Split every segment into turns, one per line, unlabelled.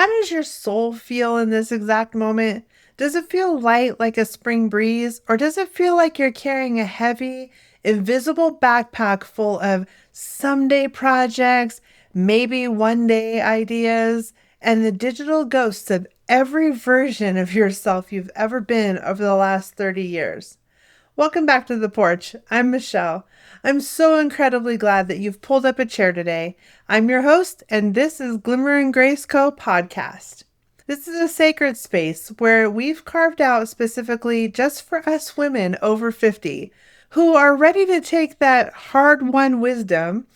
How does your soul feel in this exact moment? Does it feel light like a spring breeze, or does it feel like you're carrying a heavy, invisible backpack full of someday projects, maybe one day ideas, and the digital ghosts of every version of yourself you've ever been over the last 30 years? Welcome back to the porch. I'm Michelle. I'm so incredibly glad that you've pulled up a chair today. I'm your host, and this is Glimmer and Grace Co podcast. This is a sacred space where we've carved out specifically just for us women over 50 who are ready to take that hard-won wisdom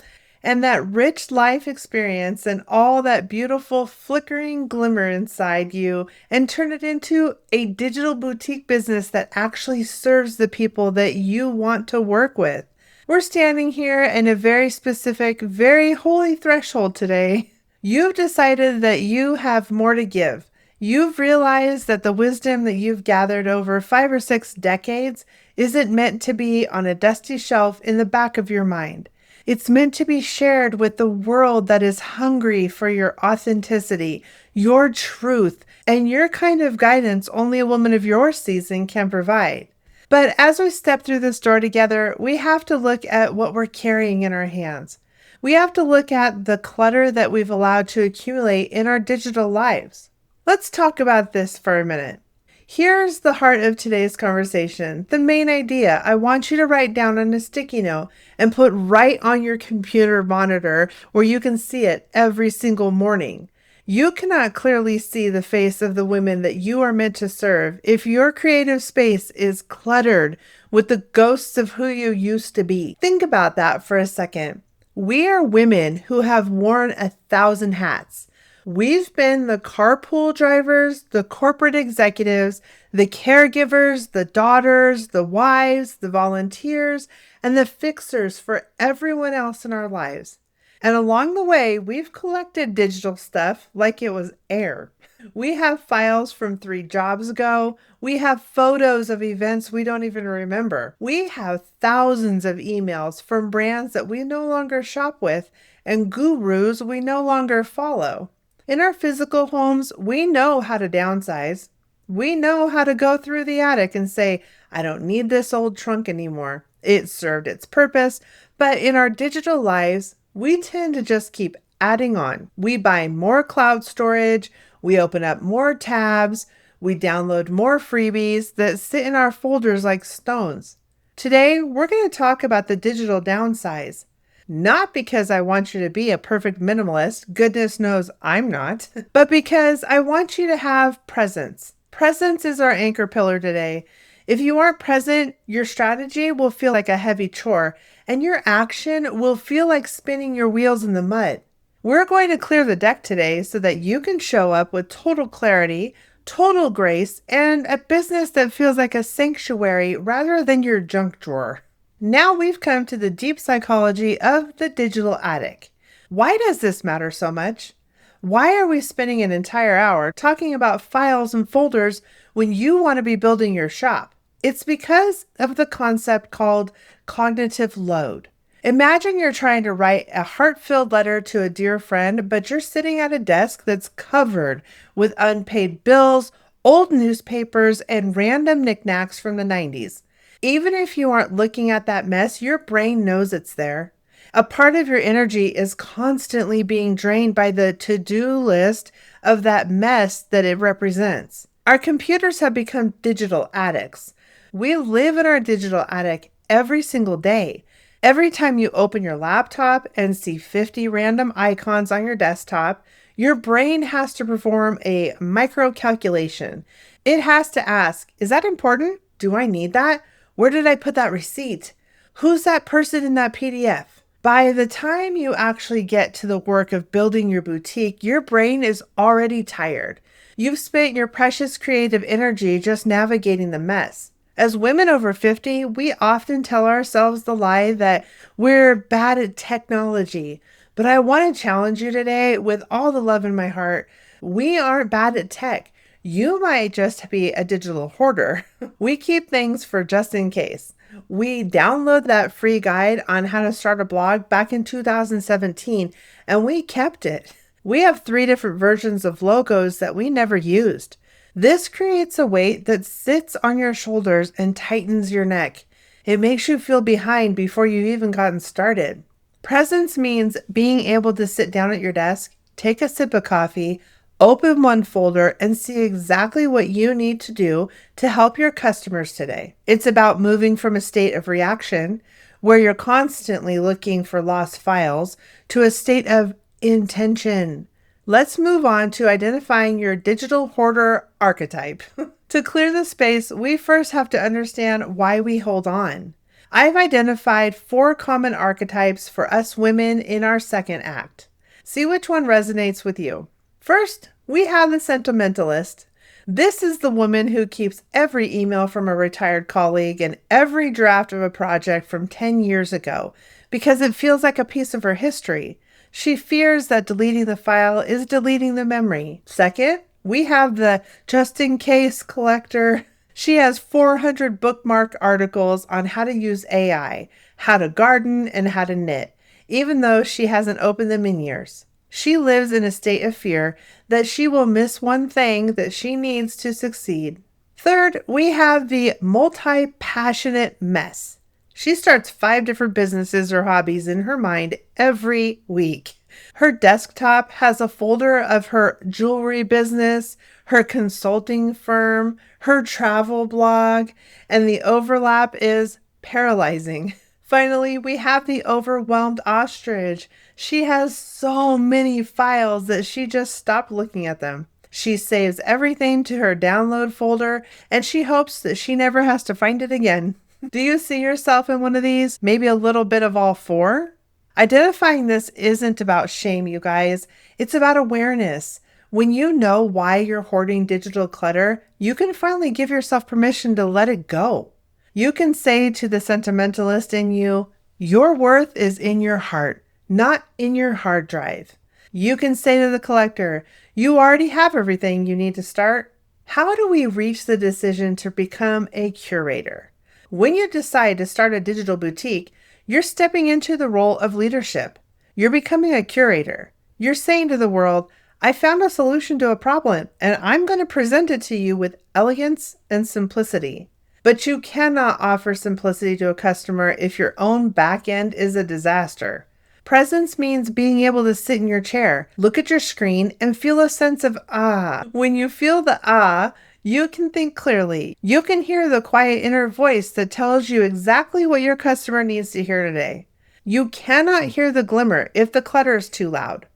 and that rich life experience and all that beautiful flickering glimmer inside you and turn it into a digital boutique business that actually serves the people that you want to work with. We're standing here in a very specific, very holy threshold today. You've decided that you have more to give. You've realized that the wisdom that you've gathered over 5 or 6 decades isn't meant to be on a dusty shelf in the back of your mind. It's meant to be shared with the world that is hungry for your authenticity, your truth, and your kind of guidance only a woman of your season can provide. But as we step through this door together, we have to look at what we're carrying in our hands. We have to look at the clutter that we've allowed to accumulate in our digital lives. Let's talk about this for a minute. Here's the heart of today's conversation, the main idea I want you to write down on a sticky note and put right on your computer monitor where you can see it every single morning. You cannot clearly see the face of the women that you are meant to serve if your creative space is cluttered with the ghosts of who you used to be. Think about that for a second. We are women who have worn 1,000 hats. We've been the carpool drivers, the corporate executives, the caregivers, the daughters, the wives, the volunteers, and the fixers for everyone else in our lives. And along the way, we've collected digital stuff like it was air. We have files from 3 jobs ago. We have photos of events we don't even remember. We have thousands of emails from brands that we no longer shop with and gurus we no longer follow. In our physical homes, we know how to downsize. We know how to go through the attic and say, I don't need this old trunk anymore. It served its purpose. But in our digital lives, we tend to just keep adding on. We buy more cloud storage. We open up more tabs. We download more freebies that sit in our folders like stones. Today, we're going to talk about the digital downsize. Not because I want you to be a perfect minimalist, goodness knows I'm not, but because I want you to have presence. Presence is our anchor pillar today. If you aren't present, your strategy will feel like a heavy chore, and your action will feel like spinning your wheels in the mud. We're going to clear the deck today so that you can show up with total clarity, total grace, and a business that feels like a sanctuary rather than your junk drawer. Now we've come to the deep psychology of the digital attic. Why does this matter so much? Why are we spending an entire hour talking about files and folders when you want to be building your shop? It's because of the concept called cognitive load. Imagine you're trying to write a heart-filled letter to a dear friend, but you're sitting at a desk that's covered with unpaid bills, old newspapers, and random knickknacks from the 90s. Even if you aren't looking at that mess, your brain knows it's there. A part of your energy is constantly being drained by the to-do list of that mess that it represents. Our computers have become digital addicts. We live in our digital attic every single day. Every time you open your laptop and see 50 random icons on your desktop, your brain has to perform a micro calculation. It has to ask, is that important? Do I need that? Where did I put that receipt? Who's that person in that PDF? By the time you actually get to the work of building your boutique, your brain is already tired. You've spent your precious creative energy just navigating the mess. As women over 50, we often tell ourselves the lie that we're bad at technology. But I want to challenge you today with all the love in my heart. We aren't bad at tech. You might just be a digital hoarder. We keep things for just in case. We downloaded that free guide on how to start a blog back in 2017, and we kept it. We have 3 different versions of logos that we never used. This creates a weight that sits on your shoulders and tightens your neck. It makes you feel behind before you've even gotten started. Presence means being able to sit down at your desk, take a sip of coffee, open one folder, and see exactly what you need to do to help your customers today. It's about moving from a state of reaction, where you're constantly looking for lost files, to a state of intention. Let's move on to identifying your digital hoarder archetype. To clear the space, we first have to understand why we hold on. I've identified 4 common archetypes for us women in our second act. See which one resonates with you. First, we have the sentimentalist. This is the woman who keeps every email from a retired colleague and every draft of a project from 10 years ago because it feels like a piece of her history. She fears that deleting the file is deleting the memory. Second, we have the just-in-case collector. She has 400 bookmarked articles on how to use AI, how to garden, and how to knit, even though she hasn't opened them in years. She lives in a state of fear that she will miss one thing that she needs to succeed. Third, we have the multi-passionate mess. She starts 5 different businesses or hobbies in her mind every week. Her desktop has a folder of her jewelry business, her consulting firm, her travel blog, and the overlap is paralyzing. Finally, we have the overwhelmed ostrich. She has so many files that she just stopped looking at them. She saves everything to her download folder, and she hopes that she never has to find it again. Do you see yourself in one of these? Maybe a little bit of all 4? Identifying this isn't about shame, you guys. It's about awareness. When you know why you're hoarding digital clutter, you can finally give yourself permission to let it go. You can say to the sentimentalist in you, your worth is in your heart, not in your hard drive. You can say to the collector, you already have everything you need to start. How do we reach the decision to become a curator? When you decide to start a digital boutique, you're stepping into the role of leadership. You're becoming a curator. You're saying to the world, I found a solution to a problem, and I'm going to present it to you with elegance and simplicity. But you cannot offer simplicity to a customer if your own back end is a disaster. Presence means being able to sit in your chair, look at your screen, and feel a sense of ah. When you feel the ah, you can think clearly. You can hear the quiet inner voice that tells you exactly what your customer needs to hear today. You cannot hear the glimmer if the clutter is too loud.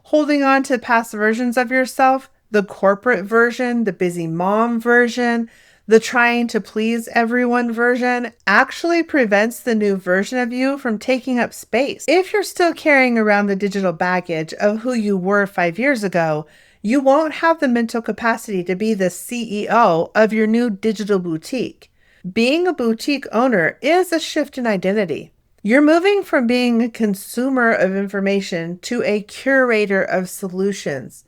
Holding on to past versions of yourself, the corporate version, the busy mom version, the trying to please everyone version, actually prevents the new version of you from taking up space. If you're still carrying around the digital baggage of who you were 5 years ago, you won't have the mental capacity to be the CEO of your new digital boutique. Being a boutique owner is a shift in identity. You're moving from being a consumer of information to a curator of solutions.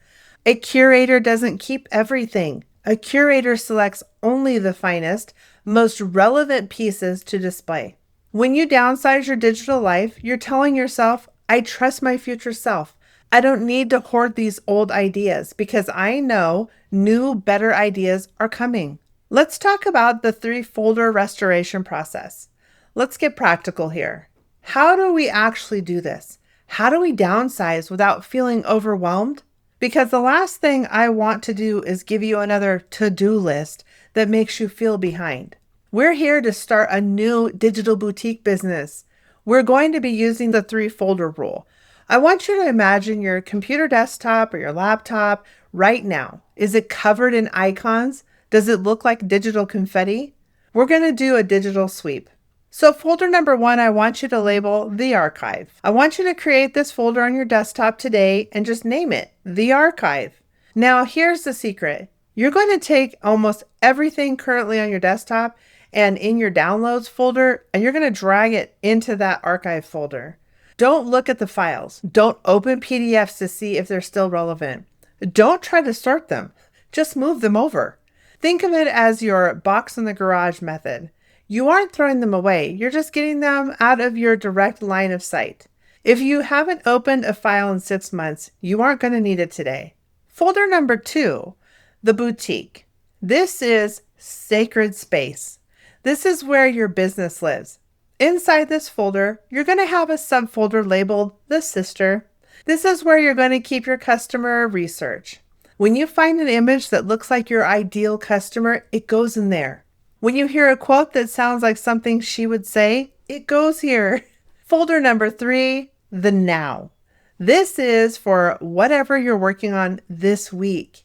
A curator doesn't keep everything. A curator selects only the finest, most relevant pieces to display. When you downsize your digital life, you're telling yourself, I trust my future self. I don't need to hoard these old ideas because I know new, better ideas are coming. Let's talk about the 3-folder restoration process. Let's get practical here. How do we actually do this? How do we downsize without feeling overwhelmed? Because the last thing I want to do is give you another to-do list that makes you feel behind. We're here to start a new digital boutique business. We're going to be using the 3-folder rule. I want you to imagine your computer desktop or your laptop right now. Is it covered in icons? Does it look like digital confetti? We're going to do a digital sweep. So folder number 1, I want you to label the archive. I want you to create this folder on your desktop today and just name it the archive. Now here's the secret. You're going to take almost everything currently on your desktop and in your downloads folder, and you're going to drag it into that archive folder. Don't look at the files. Don't open PDFs to see if they're still relevant. Don't try to sort them. Just move them over. Think of it as your box in the garage method. You aren't throwing them away. You're just getting them out of your direct line of sight. If you haven't opened a file in 6 months, you aren't going to need it today. Folder number 2, the boutique. This is sacred space. This is where your business lives. Inside this folder, you're going to have a subfolder labeled the sister. This is where you're going to keep your customer research. When you find an image that looks like your ideal customer, it goes in there. When you hear a quote that sounds like something she would say, it goes here. Folder number 3, the now. This is for whatever you're working on this week.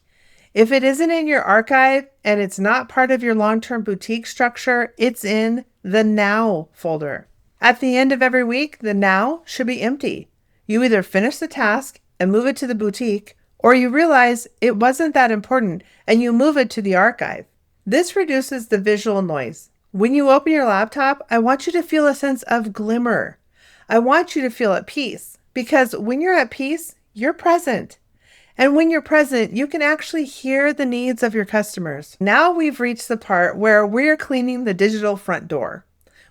If it isn't in your archive and it's not part of your long-term boutique structure, it's in the now folder. At the end of every week, the now should be empty. You either finish the task and move it to the boutique, or you realize it wasn't that important and you move it to the archive. This reduces the visual noise. When you open your laptop, I want you to feel a sense of glimmer. I want you to feel at peace, because when you're at peace, you're present. And when you're present, you can actually hear the needs of your customers. Now we've reached the part where we're cleaning the digital front door.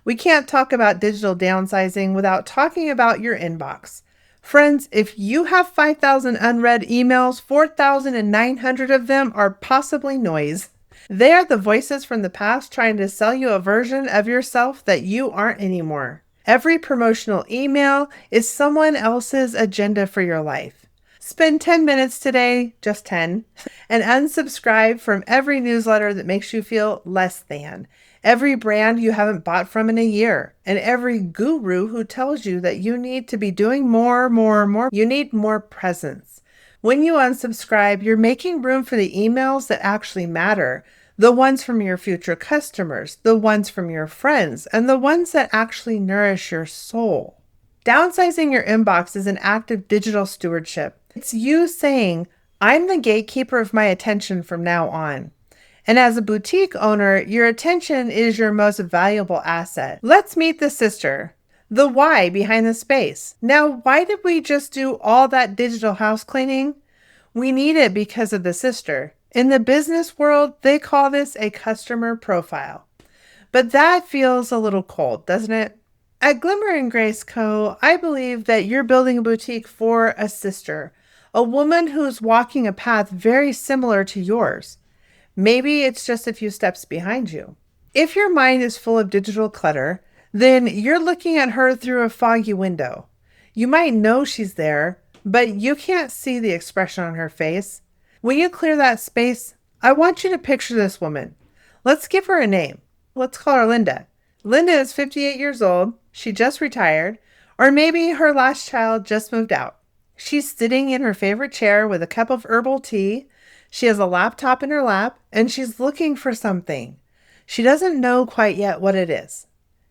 We can't talk about digital downsizing without talking about your inbox. Friends, if you have 5,000 unread emails, 4,900 of them are possibly noise. They are the voices from the past trying to sell you a version of yourself that you aren't anymore. Every promotional email is someone else's agenda for your life. Spend 10 minutes today, just 10, and unsubscribe from every newsletter that makes you feel less than, every brand you haven't bought from in a year, and every guru who tells you that you need to be doing more. You need more presence. When you unsubscribe, you're making room for the emails that actually matter, the ones from your future customers, the ones from your friends, and the ones that actually nourish your soul. Downsizing your inbox is an act of digital stewardship. It's you saying, I'm the gatekeeper of my attention from now on. And as a boutique owner, your attention is your most valuable asset. Let's meet the sister, the why behind the space. Now, why did we just do all that digital house cleaning? We need it because of the sister. In the business world, they call this a customer profile. But that feels a little cold, doesn't it? At Glimmer and Grace Co, I believe that you're building a boutique for a sister, a woman who's walking a path very similar to yours. Maybe it's just a few steps behind you. If your mind is full of digital clutter, then you're looking at her through a foggy window. You might know she's there, but you can't see the expression on her face. When you clear that space, I want you to picture this woman. Let's give her a name. Let's call her Linda. Linda is 58 years old. She just retired, or maybe her last child just moved out. She's sitting in her favorite chair with a cup of herbal tea. She has a laptop in her lap, and she's looking for something. She doesn't know quite yet what it is.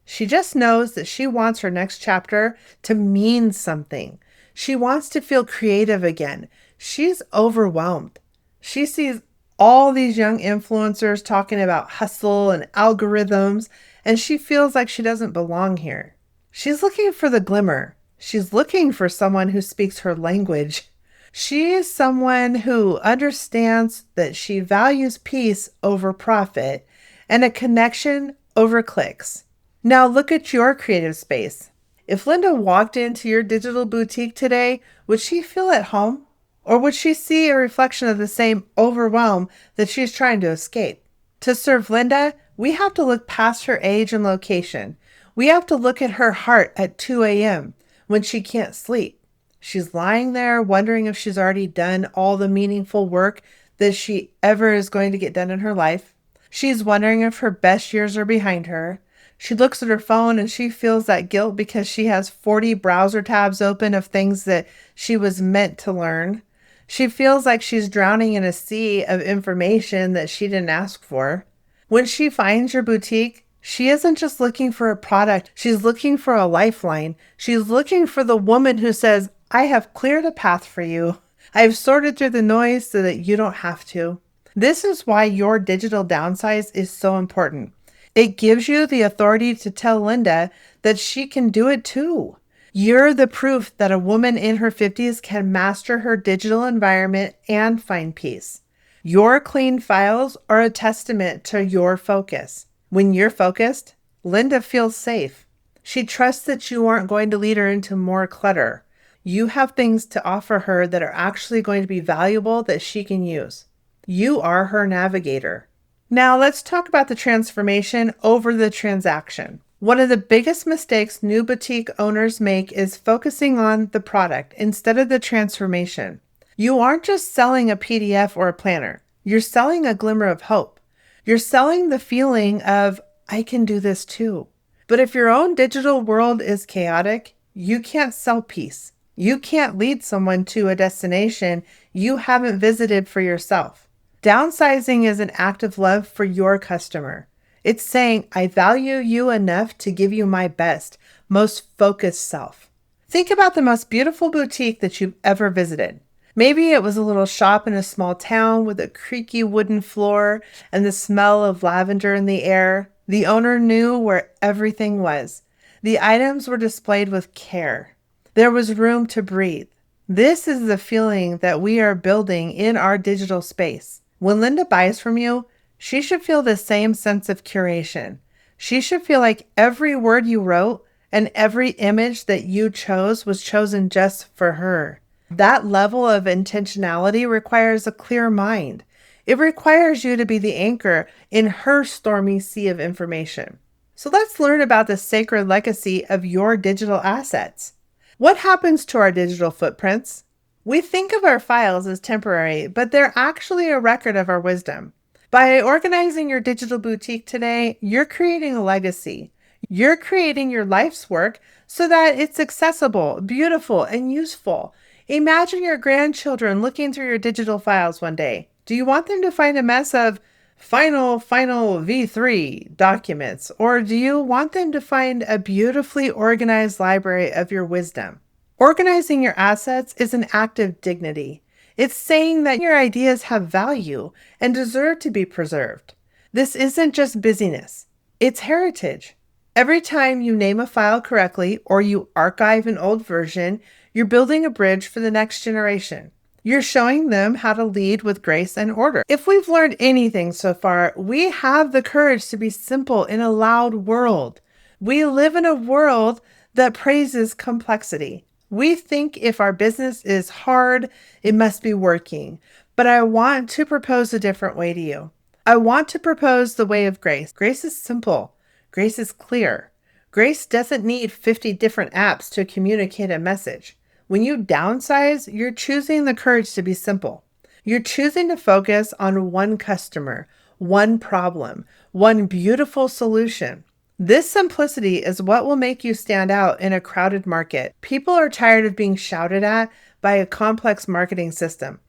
She just knows that she wants her next chapter to mean something. She wants to feel creative again. She's overwhelmed. She sees all these young influencers talking about hustle and algorithms, and she feels like she doesn't belong here. She's looking for the glimmer. She's looking for someone who speaks her language. She is someone who understands that she values peace over profit and a connection over clicks. Now look at your creative space. If Linda walked into your digital boutique today, would she feel at home? Or would she see a reflection of the same overwhelm that she's trying to escape? To serve Linda, we have to look past her age and location. We have to look at her heart at 2 a.m. when she can't sleep. She's lying there wondering if she's already done all the meaningful work that she ever is going to get done in her life. She's wondering if her best years are behind her. She looks at her phone and she feels that guilt because she has 40 browser tabs open of things that she was meant to learn. She feels like she's drowning in a sea of information that she didn't ask for. When she finds your boutique, she isn't just looking for a product. She's looking for a lifeline. She's looking for the woman who says, I have cleared a path for you. I've sorted through the noise so that you don't have to. This is why your digital downsize is so important. It gives you the authority to tell Linda that she can do it too. You're the proof that a woman in her 50s can master her digital environment and find peace. Your clean files are a testament to your focus. When you're focused, Linda feels safe. She trusts that you aren't going to lead her into more clutter. You have things to offer her that are actually going to be valuable that she can use. You are her navigator. Now let's talk about the transformation over the transaction. One of the biggest mistakes new boutique owners make is focusing on the product instead of the transformation. You aren't just selling a PDF or a planner. You're selling a glimmer of hope. You're selling the feeling of, I can do this too. But if your own digital world is chaotic, you can't sell peace. You can't lead someone to a destination you haven't visited for yourself. Downsizing is an act of love for your customer. It's saying, I value you enough to give you my best, most focused self. Think about the most beautiful boutique that you've ever visited. Maybe it was a little shop in a small town with a creaky wooden floor and the smell of lavender in the air. The owner knew where everything was. The items were displayed with care. There was room to breathe. This is the feeling that we are building in our digital space. When Linda buys from you, she should feel the same sense of curation. She should feel like every word you wrote and every image that you chose was chosen just for her. That level of intentionality requires a clear mind. It requires you to be the anchor in her stormy sea of information. So let's learn about the sacred legacy of your digital assets. What happens to our digital footprints? We think of our files as temporary, but they're actually a record of our wisdom. By organizing your digital boutique today, you're creating a legacy. You're creating your life's work so that it's accessible, beautiful, and useful. Imagine your grandchildren looking through your digital files one day. Do you want them to find a mess of final V3 documents, or do you want them to find a beautifully organized library of your wisdom? Organizing your assets is an act of dignity. It's saying that your ideas have value and deserve to be preserved. This isn't just busyness, it's heritage. Every time you name a file correctly or you archive an old version, you're building a bridge for the next generation. You're showing them how to lead with grace and order. If we've learned anything so far, we have the courage to be simple in a loud world. We live in a world that praises complexity. We think if our business is hard, it must be working. But I want to propose a different way to you. I want to propose the way of grace. Grace is simple. Grace is clear. Grace doesn't need 50 different apps to communicate a message. When you downsize, you're choosing the courage to be simple. You're choosing to focus on one customer, one problem, one beautiful solution. This simplicity is what will make you stand out in a crowded market. People are tired of being shouted at by a complex marketing system.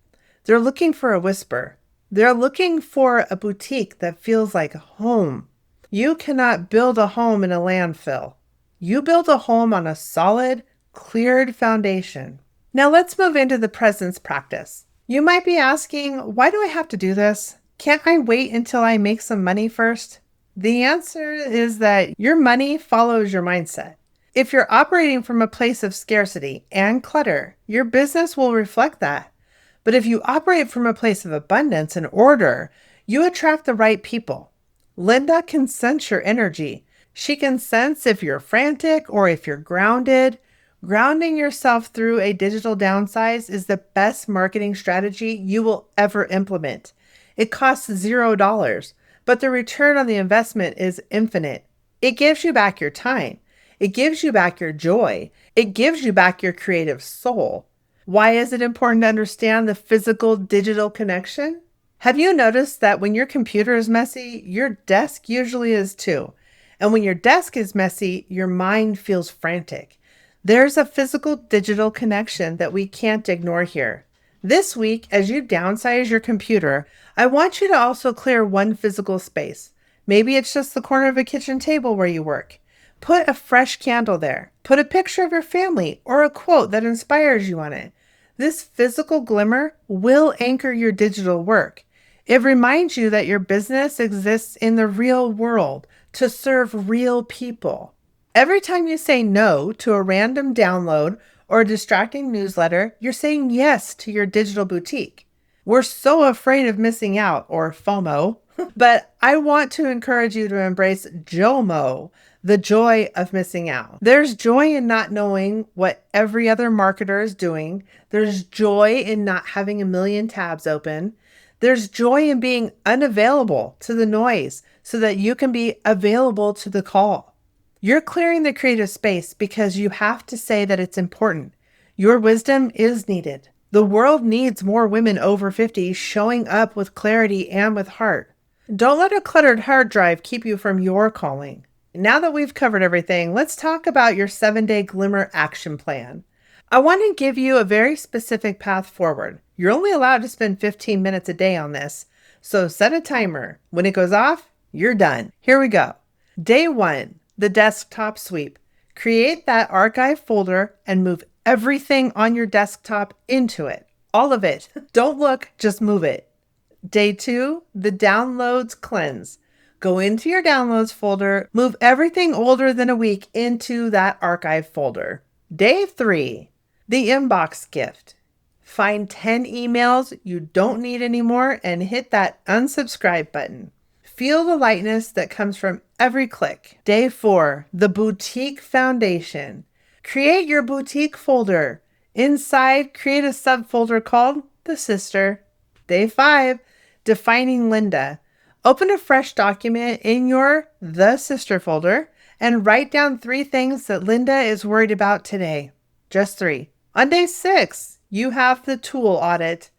They're looking for a whisper. They're looking for a boutique that feels like home. You cannot build a home in a landfill. You build a home on a solid, cleared foundation. Now let's move into the presence practice. You might be asking, why do I have to do this? Can't I wait until I make some money first? The answer is that your money follows your mindset. If you're operating from a place of scarcity and clutter, your business will reflect that. But if you operate from a place of abundance and order, you attract the right people. Linda can sense your energy. She can sense if you're frantic or if you're grounded. Grounding yourself through a digital downsize is the best marketing strategy you will ever implement. It costs $0, but the return on the investment is infinite. It gives you back your time. It gives you back your joy. It gives you back your creative soul. Why is it important to understand the physical-digital connection? Have you noticed that when your computer is messy, your desk usually is too? And when your desk is messy, your mind feels frantic. There's a physical-digital connection that we can't ignore here. This week, as you downsize your computer, I want you to also clear one physical space. Maybe it's just the corner of a kitchen table where you work. Put a fresh candle there. Put a picture of your family or a quote that inspires you on it. This physical glimmer will anchor your digital work. It reminds you that your business exists in the real world to serve real people. Every time you say no to a random download or a distracting newsletter, you're saying yes to your digital boutique. We're so afraid of missing out, or FOMO. But I want to encourage you to embrace JOMO, the joy of missing out. There's joy in not knowing what every other marketer is doing. There's joy in not having a million tabs open. There's joy in being unavailable to the noise so that you can be available to the call. You're clearing the creative space because you have to say that it's important. Your wisdom is needed. The world needs more women over 50 showing up with clarity and with heart. Don't let a cluttered hard drive keep you from your calling. Now that we've covered everything, let's talk about your 7-day Glimmer action plan. I want to give you a very specific path forward. You're only allowed to spend 15 minutes a day on this, so set a timer. When it goes off, you're done. Here we go. Day 1, the desktop sweep. Create that archive folder and move everything on your desktop into it. All of it. Don't look, just move it. Day 2, the downloads cleanse. Go into your downloads folder, move everything older than a week into that archive folder. Day 3, the inbox gift. Find 10 emails you don't need anymore and hit that unsubscribe button. Feel the lightness that comes from every click. Day 4, the boutique foundation. Create your boutique folder. Inside, create a subfolder called the sister. Day 5, defining Linda. Open a fresh document in your The Sister folder and write down 3 things that Linda is worried about today. Just 3. On day 6, you have the tool audit.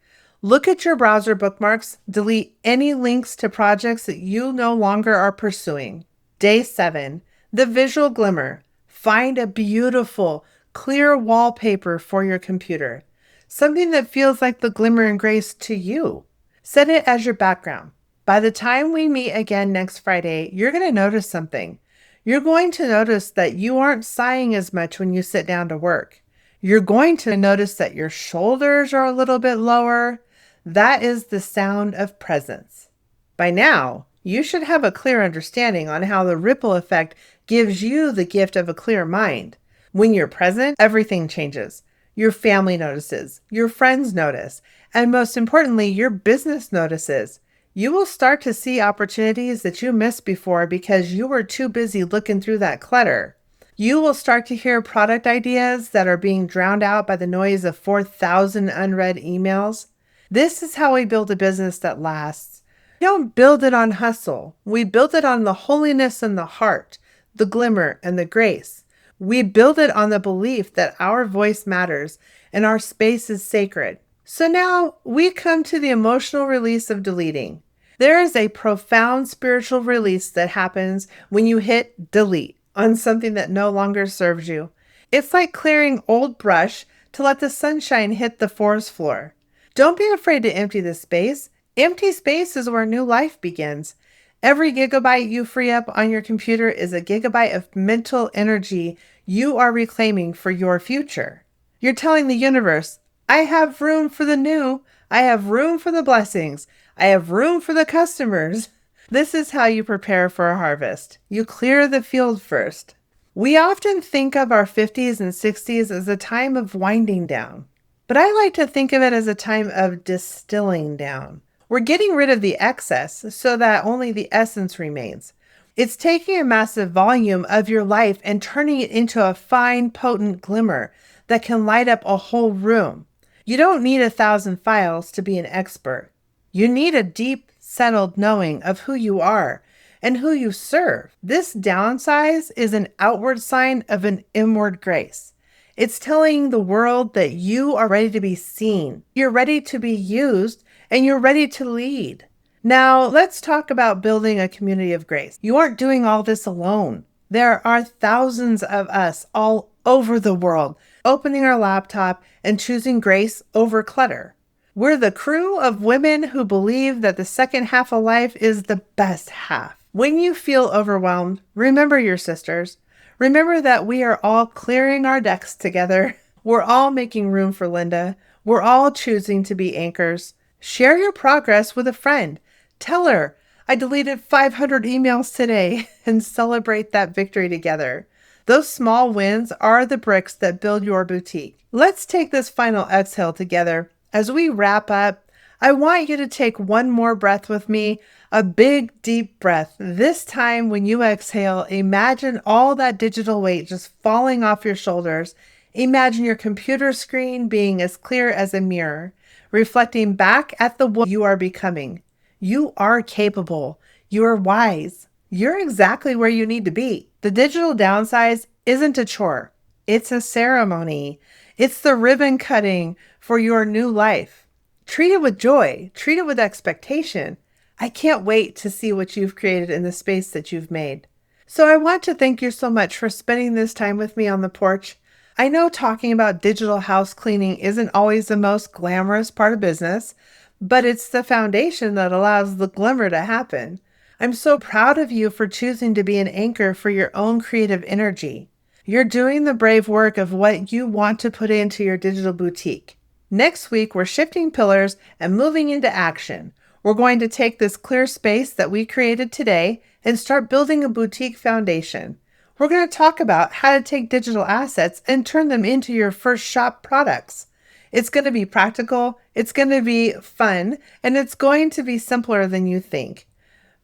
Look at your browser bookmarks. Delete any links to projects that you no longer are pursuing. Day 7, the visual glimmer. Find a beautiful, clear wallpaper for your computer. Something that feels like the Glimmer and Grace to you. Set it as your background. By the time we meet again next Friday, you're going to notice something. You're going to notice that you aren't sighing as much when you sit down to work. You're going to notice that your shoulders are a little bit lower. That is the sound of presence. By now, you should have a clear understanding on how the ripple effect gives you the gift of a clear mind. When you're present, everything changes. Your family notices, your friends notice, and most importantly, your business notices. You will start to see opportunities that you missed before because you were too busy looking through that clutter. You will start to hear product ideas that are being drowned out by the noise of 4,000 unread emails. This is how we build a business that lasts. We don't build it on hustle. We build it on the holiness and the heart, the glimmer and the grace. We build it on the belief that our voice matters and our space is sacred. So now we come to the emotional release of deleting. There is a profound spiritual release that happens when you hit delete on something that no longer serves you. It's like clearing old brush to let the sunshine hit the forest floor. Don't be afraid to empty the space. Empty space is where new life begins. Every gigabyte you free up on your computer is a gigabyte of mental energy you are reclaiming for your future. You're telling the universe, I have room for the new. I have room for the blessings. I have room for the customers. This is how you prepare for a harvest. You clear the field first. We often think of our 50s and 60s as a time of winding down, but I like to think of it as a time of distilling down. We're getting rid of the excess so that only the essence remains. It's taking a massive volume of your life and turning it into a fine, potent glimmer that can light up a whole room. You don't need 1,000 files to be an expert. You need a deep, settled knowing of who you are and who you serve. This downsize is an outward sign of an inward grace. It's telling the world that you are ready to be seen, you're ready to be used, and you're ready to lead. Now, let's talk about building a community of grace. You aren't doing all this alone. There are thousands of us all over the world opening our laptop and choosing grace over clutter. We're the crew of women who believe that the second half of life is the best half. When you feel overwhelmed, remember your sisters. Remember that we are all clearing our decks together. We're all making room for Linda. We're all choosing to be anchors. Share your progress with a friend. Tell her, I deleted 500 emails today, and celebrate that victory together. Those small wins are the bricks that build your boutique. Let's take this final exhale together. As we wrap up, I want you to take one more breath with me, a big, deep breath. This time, when you exhale, imagine all that digital weight just falling off your shoulders. Imagine your computer screen being as clear as a mirror, reflecting back at the woman you are becoming. You are capable. You are wise. You're exactly where you need to be. The digital downsize isn't a chore. It's a ceremony. It's the ribbon cutting for your new life. Treat it with joy. Treat it with expectation. I can't wait to see what you've created in the space that you've made. So I want to thank you so much for spending this time with me on the porch. I know talking about digital house cleaning isn't always the most glamorous part of business, but it's the foundation that allows the glimmer to happen. I'm so proud of you for choosing to be an anchor for your own creative energy. You're doing the brave work of what you want to put into your digital boutique. Next week, we're shifting pillars and moving into action. We're going to take this clear space that we created today and start building a boutique foundation. We're going to talk about how to take digital assets and turn them into your first shop products. It's going to be practical, it's going to be fun, and it's going to be simpler than you think.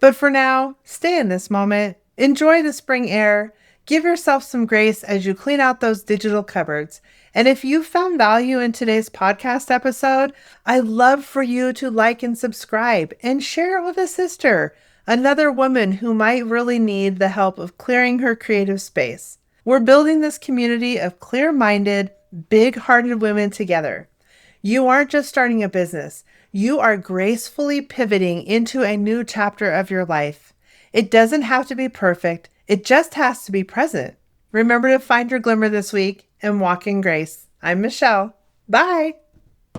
But for now, stay in this moment, enjoy the spring air, give yourself some grace as you clean out those digital cupboards. And if you found value in today's podcast episode, I'd love for you to like and subscribe and share it with a sister, another woman who might really need the help of clearing her creative space. We're building this community of clear-minded, big-hearted women together. You aren't just starting a business. You are gracefully pivoting into a new chapter of your life. It doesn't have to be perfect. It just has to be present. Remember to find your glimmer this week and walk in grace. I'm Michelle. Bye.